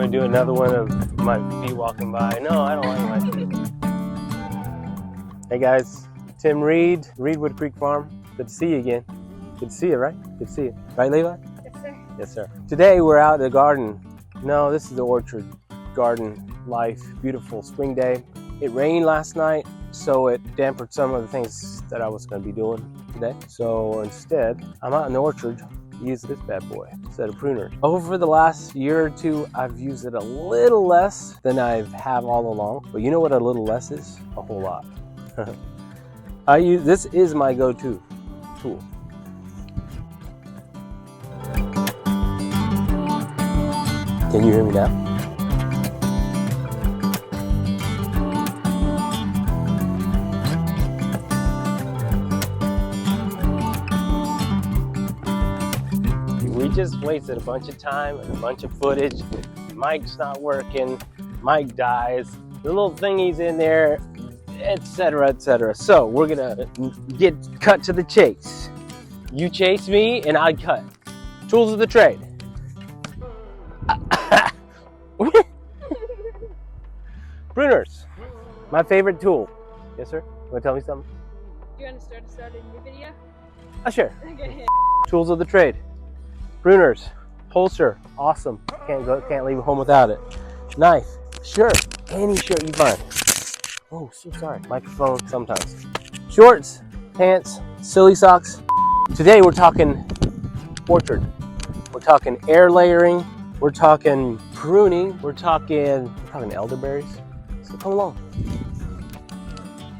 gonna do another one of my feet walking by. No, I don't like my feet. Hey guys, Tim Reed, Reedwood Creek Farm. Good to see you again. Good to see you, right? Good to see you. Right, Levi? Yes, sir. Yes, sir. Today we're out in the garden. No, this is the orchard garden life. Beautiful spring day. It rained last night, so it dampened some of the things that I was going to be doing today. So instead, I'm out in the orchard using this bad boy instead of pruners. Over the last year or two, I've used it a little less than I have all along. But you know what a little less is? A whole lot. This is my go-to tool. Can you hear me now? We just wasted a bunch of time and a bunch of footage. Mic's not working, Mike dies, the little thingy's in there, etc., etc. So we're gonna get cut to the chase. You chase me and I cut. Tools of the trade. Pruners, my favorite tool. Yes, sir? You wanna tell me something? Do you want to start a new video? Sure. Okay. Tools of the trade. Pruners, holster, awesome. Can't leave home without it. Knife, shirt, any shirt you find. Oh, so sorry. Microphone sometimes. Shorts, pants, silly socks. Today we're talking orchard. We're talking air layering. We're talking pruning. We're talking elderberries. So come along.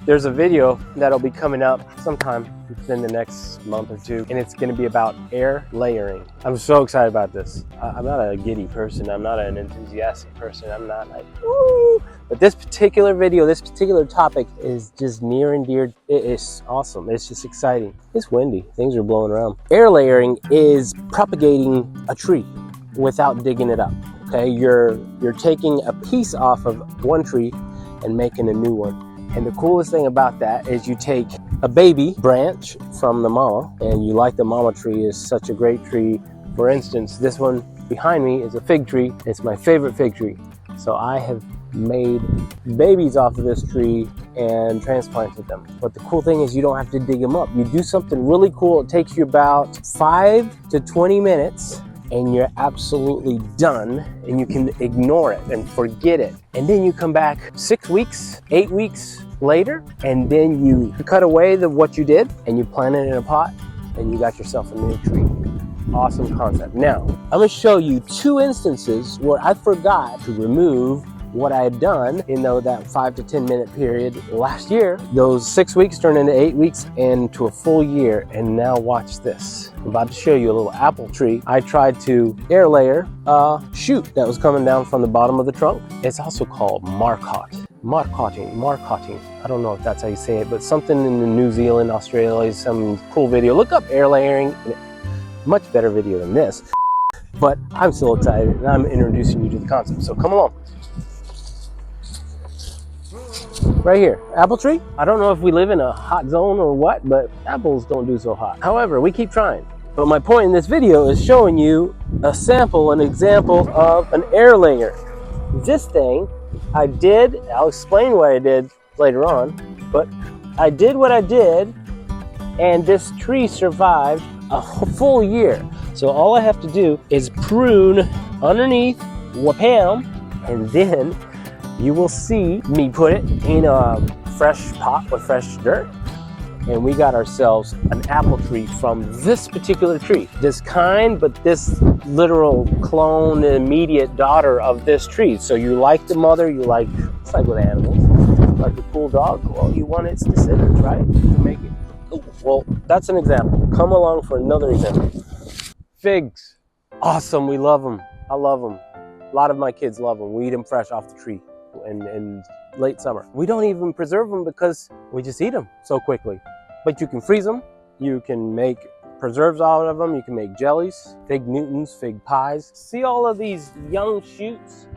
There's a video that'll be coming up sometime within the next month or two, and it's going to be about air layering. I'm so excited about this. I'm not a giddy person. I'm not an enthusiastic person. I'm not like, woo! But this particular video, this particular topic is just near and dear. It is awesome. It's just exciting. It's windy. Things are blowing around. Air layering is propagating a tree without digging it up. Okay, you're taking a piece off of one tree and making a new one. And the coolest thing about that is you take a baby branch from the mama, and you like the mama tree is such a great tree. For instance, this one behind me is a fig tree. It's my favorite fig tree. So I have made babies off of this tree and transplanted them. But the cool thing is you don't have to dig them up. You do something really cool. It takes you about 5 to 20 minutes and you're absolutely done, and you can ignore it and forget it. And then you come back 6 weeks, 8 weeks later, and then you cut away what you did and you plant it in a pot and you got yourself a new tree. Awesome concept. Now, I'm gonna show you 2 instances where I forgot to remove what I had done in that 5 to 10 minute period last year. Those 6 weeks turned into 8 weeks and to a full year. And now watch this. I'm about to show you a little apple tree. I tried to air layer a shoot that was coming down from the bottom of the trunk. It's also called marcotting. I don't know if that's how you say it, but something in New Zealand, Australia, some cool video. Look up air layering. Much better video than this. But I'm still excited and I'm introducing you to the concept. So come along. Right here, apple tree. I don't know if we live in a hot zone or what, but apples don't do so hot. However, we keep trying. But my point in this video is showing you a sample, an example of an air layer. This thing, I'll explain what I did later on, but I did what I did, and this tree survived a full year. So all I have to do is prune underneath, wham, and then you will see me put it in a fresh pot with fresh dirt, and we got ourselves an apple tree from this particular tree. This kind, but this literal clone, immediate daughter of this tree. So you like the mother, it's like with animals. Like a cool dog, well, you want its descendants, right? To make it. Ooh, well, that's an example. Come along for another example. Figs, awesome, we love them. I love them. A lot of my kids love them. We eat them fresh off the tree in late summer. We don't even preserve them because we just eat them so quickly. But you can freeze them. You can make preserves out of them. You can make jellies, fig Newtons, fig pies. See all of these young shoots?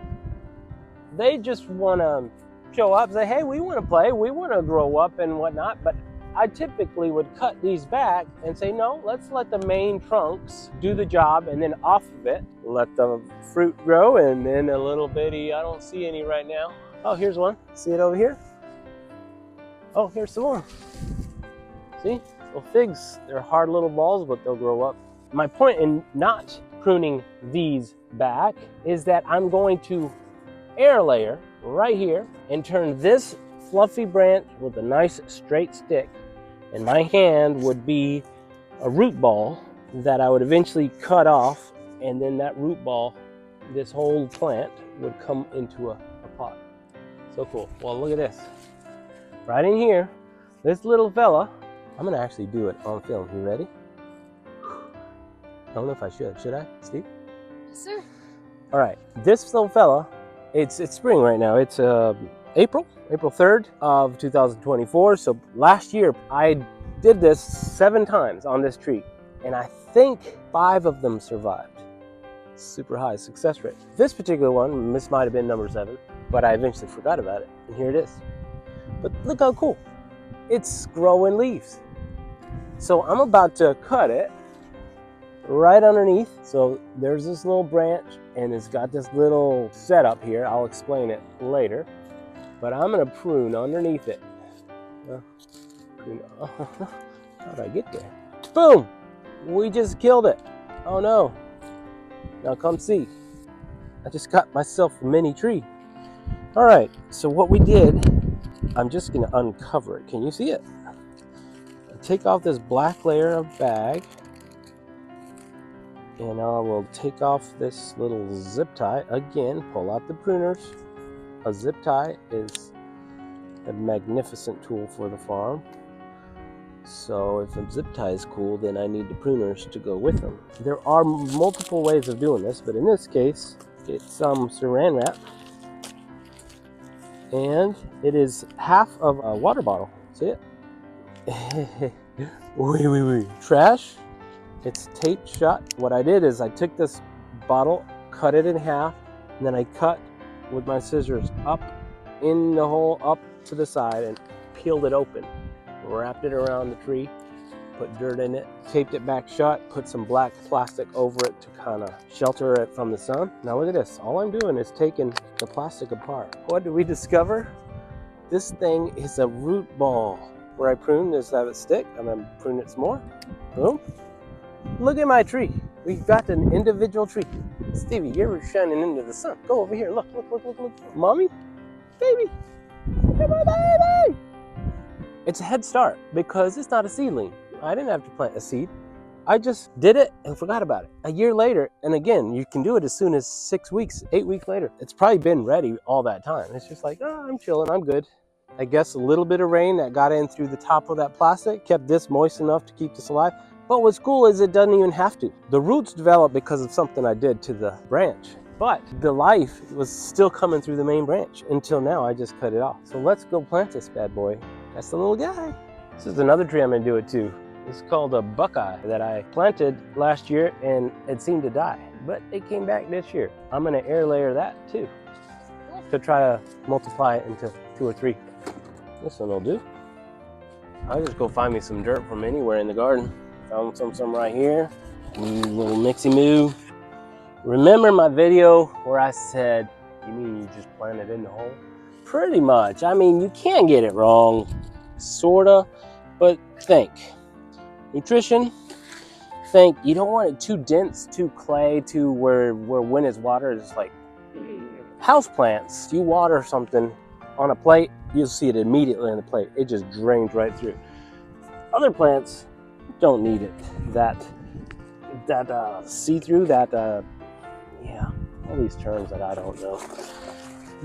They just want to show up, say, hey, we want to play, we want to grow up and whatnot, but I typically would cut these back and say, no, let's let the main trunks do the job, and then off of it, let the fruit grow, and then a little bitty, I don't see any right now. Oh, here's one. See it over here? Oh, here's some more. See? Little figs. They're hard little balls, but they'll grow up. My point in not pruning these back is that I'm going to air layer right here and turn this fluffy branch with a nice straight stick, and my hand would be a root ball that I would eventually cut off, and then that root ball, this whole plant would come into a pot. So cool. Well, look at this. Right in here, this little fella, I'm gonna actually do it on film. You ready? I don't know if I should. Should I, Steve? Yes, sir. All right, this little fella, it's spring right now. It's April 3rd of 2024. So last year I did this 7 times on this tree, and I think 5 of them survived. Super high success rate. This particular one, this might have been number 7, but I eventually forgot about it, and here it is. But look how cool. It's growing leaves. So I'm about to cut it right underneath. So there's this little branch, and it's got this little setup here. I'll explain it later. But I'm gonna prune underneath it. How did I get there? Boom! We just killed it. Oh no. Now come see. I just got myself a mini tree. All right, so what we did, I'm just gonna uncover it. Can you see it? Take off this black layer of bag, and I will take off this little zip tie. Again, pull out the pruners. A zip tie is a magnificent tool for the farm. So if a zip tie is cool, then I need the pruners to go with them. There are multiple ways of doing this, but in this case, it's some saran wrap, and it is half of a water bottle. See it? Wait. Trash. It's taped shut. What I did is I took this bottle, cut it in half, and then I cut with my scissors up in the hole, up to the side, and peeled it open. Wrapped it around the tree, put dirt in it, taped it back shut, put some black plastic over it to kind of shelter it from the sun. Now look at this. All I'm doing is taking the plastic apart. What did we discover? This thing is a root ball. Where I prune this have a stick, I'm gonna prune it some more. Boom. Look at my tree. We've got an individual tree. Stevie, you're shining into the sun. Go over here. Look. Mommy, baby. Look at my baby. It's a head start because it's not a seedling. I didn't have to plant a seed. I just did it and forgot about it. A year later, and again, you can do it as soon as 6 weeks, 8 weeks later. It's probably been ready all that time. It's just like, oh, I'm chilling, I'm good. I guess a little bit of rain that got in through the top of that plastic kept this moist enough to keep this alive. But what's cool is it doesn't even have to. The roots developed because of something I did to the branch, but the life was still coming through the main branch until now. I just cut it off. So let's go plant this bad boy. That's the little guy. This is another tree I'm gonna do it to. It's called a buckeye that I planted last year, and it seemed to die, but it came back this year. I'm gonna air layer that too to try to multiply it into 2 or 3. This one will do. I'll just go find me some dirt from anywhere in the garden. Found some right here. Little mixy moo. Remember my video where I said, you mean you just plant it in the hole? Pretty much. I mean, you can get it wrong, sorta, but think. Nutrition, think. You don't want it too dense, too clay, too where when it's watered, it's like house plants. You water something on a plate, you'll see it immediately on the plate. It just drains right through. Other plants don't need it. That see-through, yeah, all these terms that I don't know.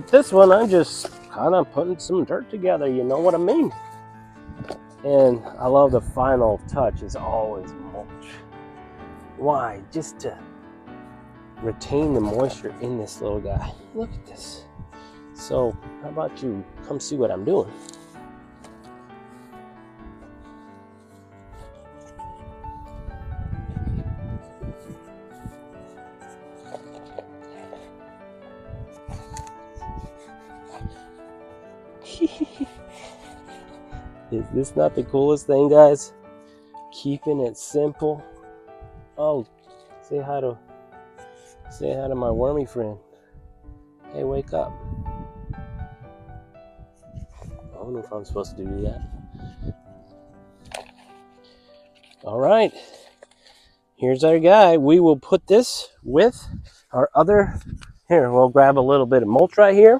This one, I'm just kind of putting some dirt together, you know what I mean? And I love the final touch is always mulch. Why? Just to retain the moisture in this little guy. Look at this. So how about you come see what I'm doing? Is this not the coolest thing, guys? Keeping it simple. Oh, say hi to my wormy friend. Hey, wake up. I don't know if I'm supposed to do that. All right, here's our guy. We will put this with our other. Here, we'll grab a little bit of mulch right here.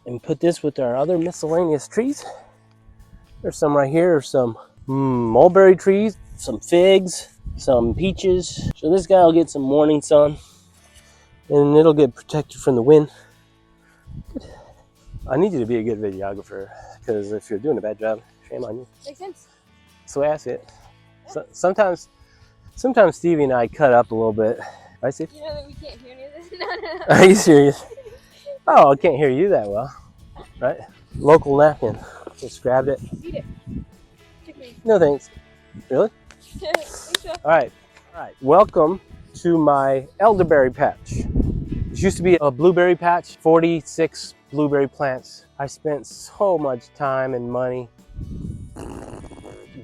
And put this with our other miscellaneous trees. There's some right here, some mulberry trees, some figs, some peaches. So this guy will get some morning sun and it'll get protected from the wind. I need you to be a good videographer because if you're doing a bad job, shame on you. Makes sense. So that's it. So, sometimes Stevie and I cut up a little bit. I see. You know that we can't hear any of this? No. Are you serious? Oh, I can't hear you that well, right? Local napkin. Just grabbed it. Eat it. Chicken. No thanks. Really? So. All right. Welcome to my elderberry patch. This used to be a blueberry patch, 46 blueberry plants. I spent so much time and money,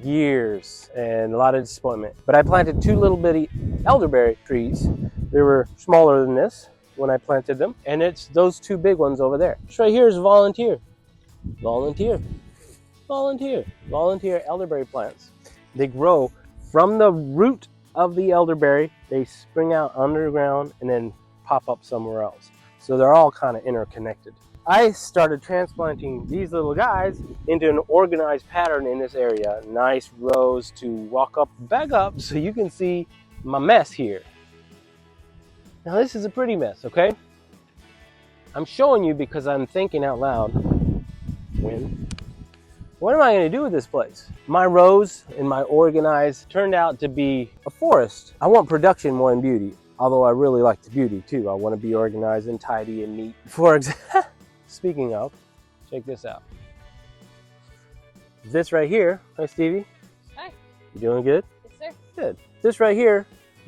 years, and a lot of disappointment. But I planted 2 little bitty elderberry trees. They were smaller than this when I planted them. And it's those 2 big ones over there. This right here is volunteer. Volunteer elderberry plants. They grow from the root of the elderberry. They spring out underground and then pop up somewhere else. So they're all kind of interconnected. I started transplanting these little guys into an organized pattern in this area. Nice rows to walk up, back up, so you can see my mess here. Now this is a pretty mess, okay? I'm showing you because I'm thinking out loud. What am I going to do with this place? My rows and my organized turned out to be a forest. I want production more than beauty, although I really like the beauty too. I want to be organized and tidy and neat. For example, speaking of, check this out. This right here, hi Stevie. Hi. You doing good? Yes, sir. Good. This right here,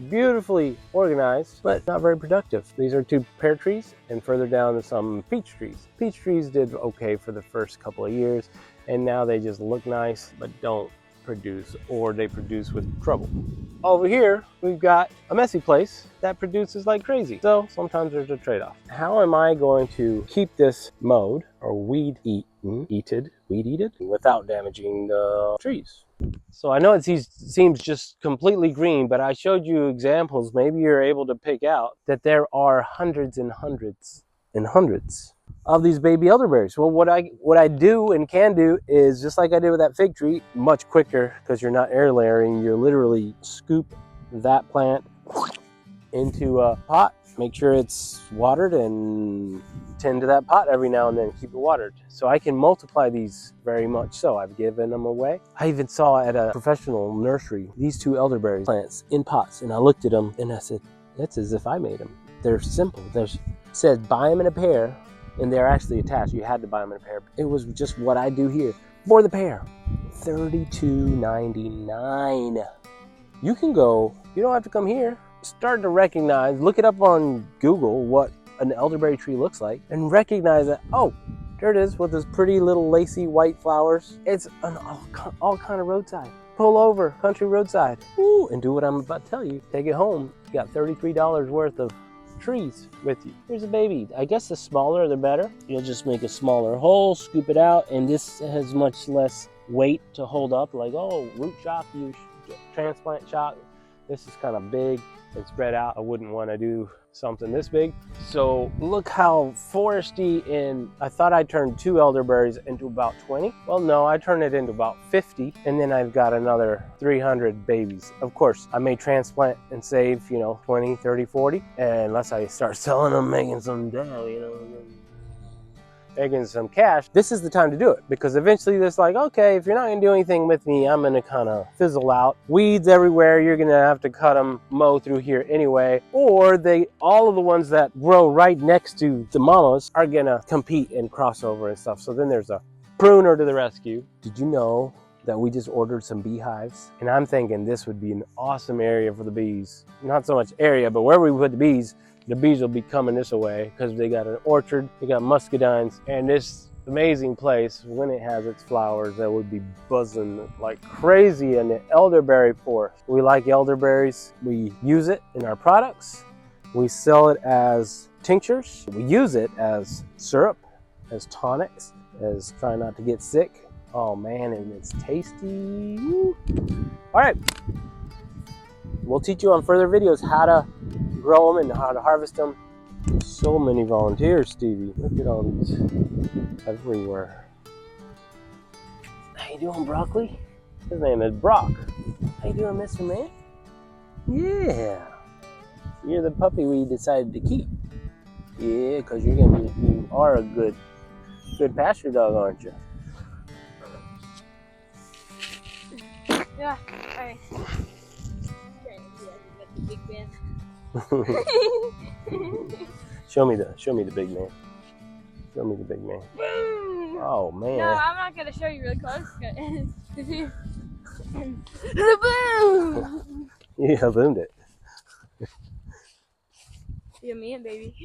beautifully organized, but not very productive. These are 2 pear trees, and further down some peach trees. Peach trees did okay for the first couple of years, and now they just look nice, but don't produce, or they produce with trouble. Over here, we've got a messy place that produces like crazy. So sometimes there's a trade-off. How am I going to keep this mowed or weed eated without damaging the trees? So I know it seems just completely green, but I showed you examples. Maybe you're able to pick out that there are hundreds and hundreds and hundreds of these baby elderberries. Well, what I do and can do is just like I did with that fig tree, much quicker because you're not air layering. You're literally scoop that plant into a pot, make sure it's watered, and tend to that pot every now and then, keep it watered. So I can multiply these very much so. I've given them away. I even saw at a professional nursery these 2 elderberry plants in pots, and I looked at them and I said, that's as if I made them. They're simple. It said buy them in a pair, and they're actually attached. You had to buy them in a pair. It was just what I do here for the pair. $32.99. You can go, you don't have to come here. Start to recognize, look it up on Google what an elderberry tree looks like, and recognize that, oh, there it is with this pretty little lacy white flowers. It's an all kind of roadside. Pull over, country roadside, woo, and do what I'm about to tell you. Take it home. You got $33 worth of trees with you. Here's a baby. I guess the smaller the better. You'll just make a smaller hole, scoop it out, and this has much less weight to hold up. Like, oh, root shock, you transplant shock. This is kind of big and spread out. I wouldn't want to do something this big. So look how foresty, and I thought I turned 2 elderberries into about 20. Well, no, I turned it into about 50, and then I've got another 300 babies. Of course, I may transplant and save, 20, 30, 40, unless I start selling them, making some dough, making some cash. This is the time to do it, because eventually it's like, okay, if you're not gonna do anything with me, I'm gonna kind of fizzle out. Weeds everywhere, you're gonna have to cut them, mow through here anyway, or all of the ones that grow right next to the mamas are gonna compete and cross over and stuff. So then there's a pruner to the rescue. Did you know that we just ordered some beehives? And I'm thinking this would be an awesome area for the bees. Not so much area, but where we put the bees, the bees will be coming this way because they got an orchard, they got muscadines, and this amazing place, when it has its flowers, that would be buzzing like crazy in the elderberry forest. We like elderberries. We use it in our products. We sell it as tinctures. We use it as syrup, as tonics, as trying not to get sick. Oh man, and it's tasty. Woo. All right, we'll teach you on further videos how to grow them and how to harvest them. So many volunteers, Stevie. Look at all these everywhere. How you doing, Broccoli? His name is Brock. How you doing, Mr. Man? Yeah. You're the puppy we decided to keep. Yeah, because you are a good pasture dog, aren't you? Yeah. Alright. The big man. Show me the big man. Show me the big man. Boom! Oh man. No, I'm not gonna show you really close. The boom! Yeah, boomed it. You're a man, baby.